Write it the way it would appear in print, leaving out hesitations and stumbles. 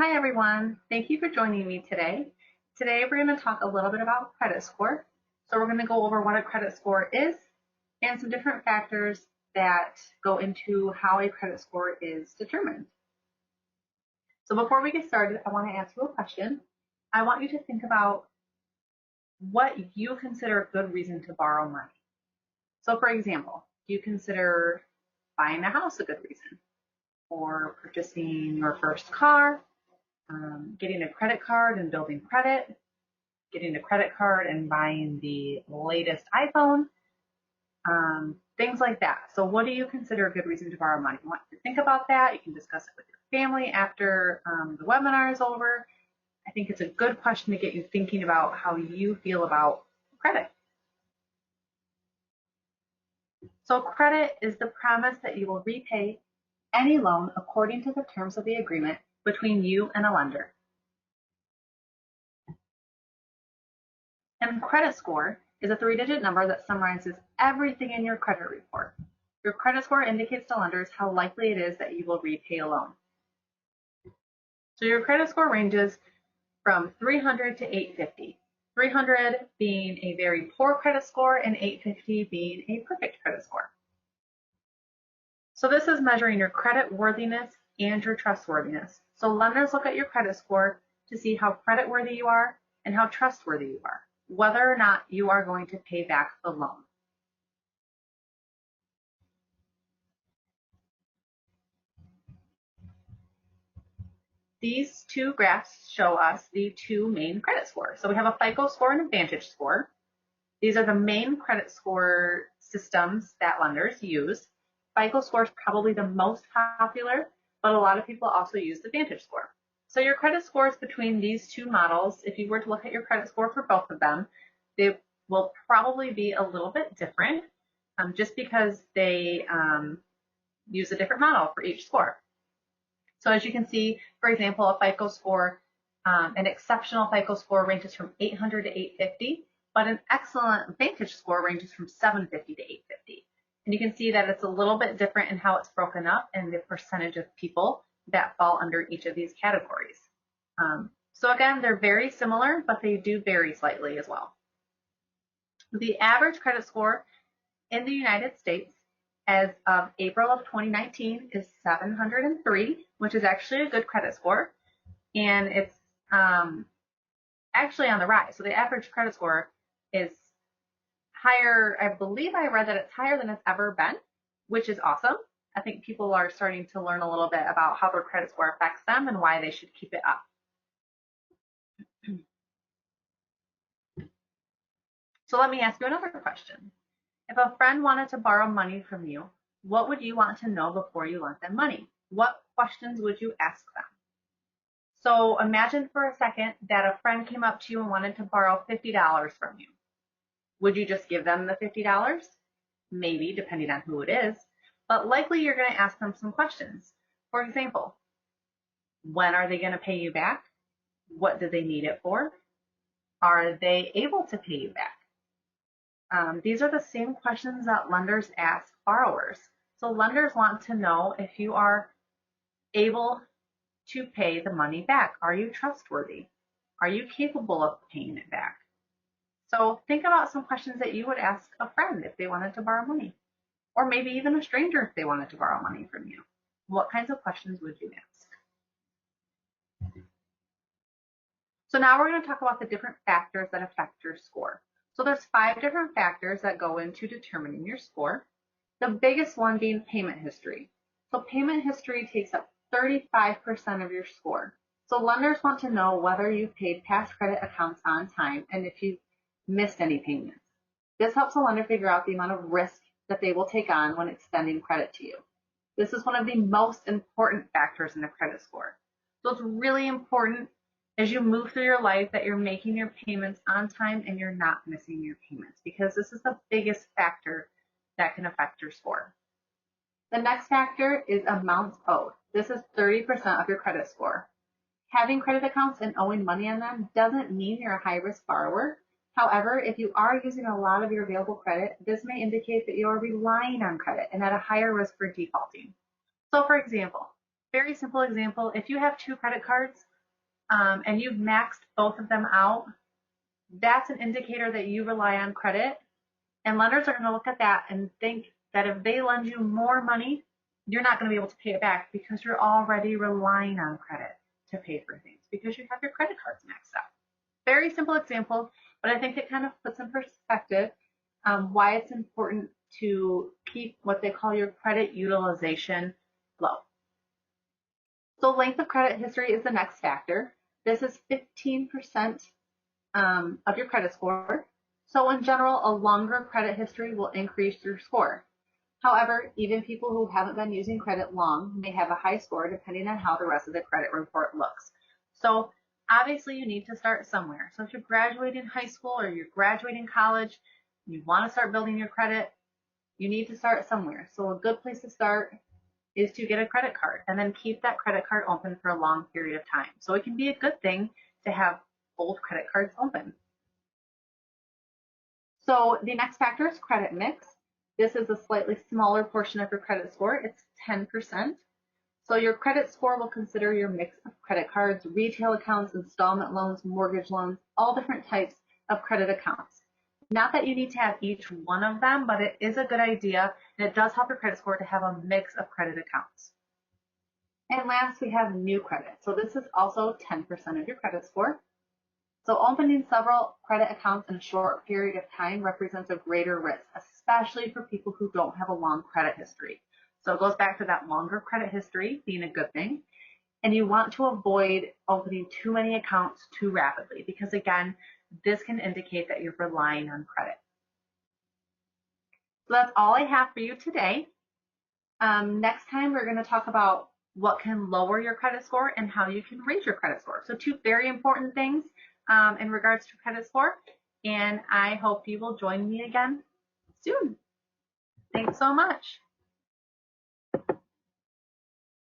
Hi everyone, thank you for joining me today. Today we're going to talk a little bit about credit score. So we're going to go over what a credit score is and some different factors that go into how a credit score is determined. So before we get started, I want to ask you a question. I want you to think about what you consider a good reason to borrow money. So for example, do you consider buying a house a good reason, or purchasing your first car, getting a credit card and building credit, getting a credit card and buying the latest iPhone, things like that. So what do you consider a good reason to borrow money? You want to think about that. You can discuss it with your family after the webinar is over. I think it's a good question to get you thinking about how you feel about credit. So credit is the promise that you will repay any loan according to the terms of the agreement between you and a lender. And credit score is a 3-digit number that summarizes everything in your credit report. Your credit score indicates to lenders how likely it is that you will repay a loan. So your credit score ranges from 300 to 850. 300 being a very poor credit score and 850 being a perfect credit score. So this is measuring your credit worthiness and your trustworthiness. So lenders look at your credit score to see how credit worthy you are and how trustworthy you are, whether or not you are going to pay back the loan. These two graphs show us the two main credit scores. So we have a FICO score and a Vantage score. These are the main credit score systems that lenders use. FICO score is probably the most popular, but a lot of people also use the Vantage score. So your credit scores between these two models, if you were to look at your credit score for both of them, they will probably be a little bit different just because they use a different model for each score. So as you can see, for example, a FICO score, an exceptional FICO score ranges from 800 to 850, but an excellent Vantage score ranges from 750 to 850. And you can see that it's a little bit different in how it's broken up and the percentage of people that fall under each of these categories. So again, they're very similar, but they do vary slightly as well. The average credit score in the United States as of April of 2019 is 703, which is actually a good credit score, and it's actually on the rise. So the average credit score is higher. I believe I read that it's higher than it's ever been, which is awesome. I think people are starting to learn a little bit about how their credit score affects them and why they should keep it up. So let me ask you another question. If a friend wanted to borrow money from you, what would you want to know before you lent them money? What questions would you ask them? So imagine for a second that a friend came up to you and wanted to borrow $50 from you. Would you just give them the $50? Maybe, depending on who it is, but likely you're going to ask them some questions. For example, when are they going to pay you back? What do they need it for? Are they able to pay you back? These are the same questions that lenders ask borrowers. So lenders want to know if you are able to pay the money back. Are you trustworthy? Are you capable of paying it back? So think about some questions that you would ask a friend if they wanted to borrow money, or maybe even a stranger if they wanted to borrow money from you. What kinds of questions would you ask? So now we're going to talk about the different factors that affect your score. So there's 5 different factors that go into determining your score. The biggest one being payment history. So payment history takes up 35% of your score. So lenders want to know whether you've paid past credit accounts on time and if you've missed any payments. This helps a lender figure out the amount of risk that they will take on when extending credit to you. This is one of the most important factors in a credit score. So it's really important as you move through your life that you're making your payments on time and you're not missing your payments, because this is the biggest factor that can affect your score. The next factor is amounts owed. This is 30% of your credit score. Having credit accounts and owing money on them doesn't mean you're a high-risk borrower. However, if you are using a lot of your available credit, this may indicate that you are relying on credit and at a higher risk for defaulting. So for example, Very simple example, if you have 2 credit cards and you've maxed both of them out, that's an indicator that you rely on credit. And lenders are going to look at that and think that if they lend you more money, you're not going to be able to pay it back because you're already relying on credit to pay for things because you have your credit cards maxed out. Very simple example, but I think it kind of puts in perspective why it's important to keep what they call your credit utilization low. So length of credit history is the next factor. This is 15% of your credit score. So in general, a longer credit history will increase your score. However, even people who haven't been using credit long may have a high score depending on how the rest of the credit report looks. So obviously you need to start somewhere. So if you're graduating high school or you're graduating college, you want to start building your credit, you need to start somewhere. So a good place to start is to get a credit card and then keep that credit card open for a long period of time. So it can be a good thing to have old credit cards open. So the next factor is credit mix. This is a slightly smaller portion of your credit score. It's 10%. So your credit score will consider your mix of credit cards, retail accounts, installment loans, mortgage loans, all different types of credit accounts. Not that you need to have each one of them, but it is a good idea, and it does help your credit score to have a mix of credit accounts. And last, we have new credit. So this is also 10% of your credit score. So opening several credit accounts in a short period of time represents a greater risk, especially for people who don't have a long credit history. So it goes back to that longer credit history being a good thing. And you want to avoid opening too many accounts too rapidly because, again, this can indicate that you're relying on credit. So that's all I have for you today. Next time, we're going to talk about what can lower your credit score and how you can raise your credit score. So 2 very important things in regards to credit score. And I hope you will join me again soon. Thanks so much.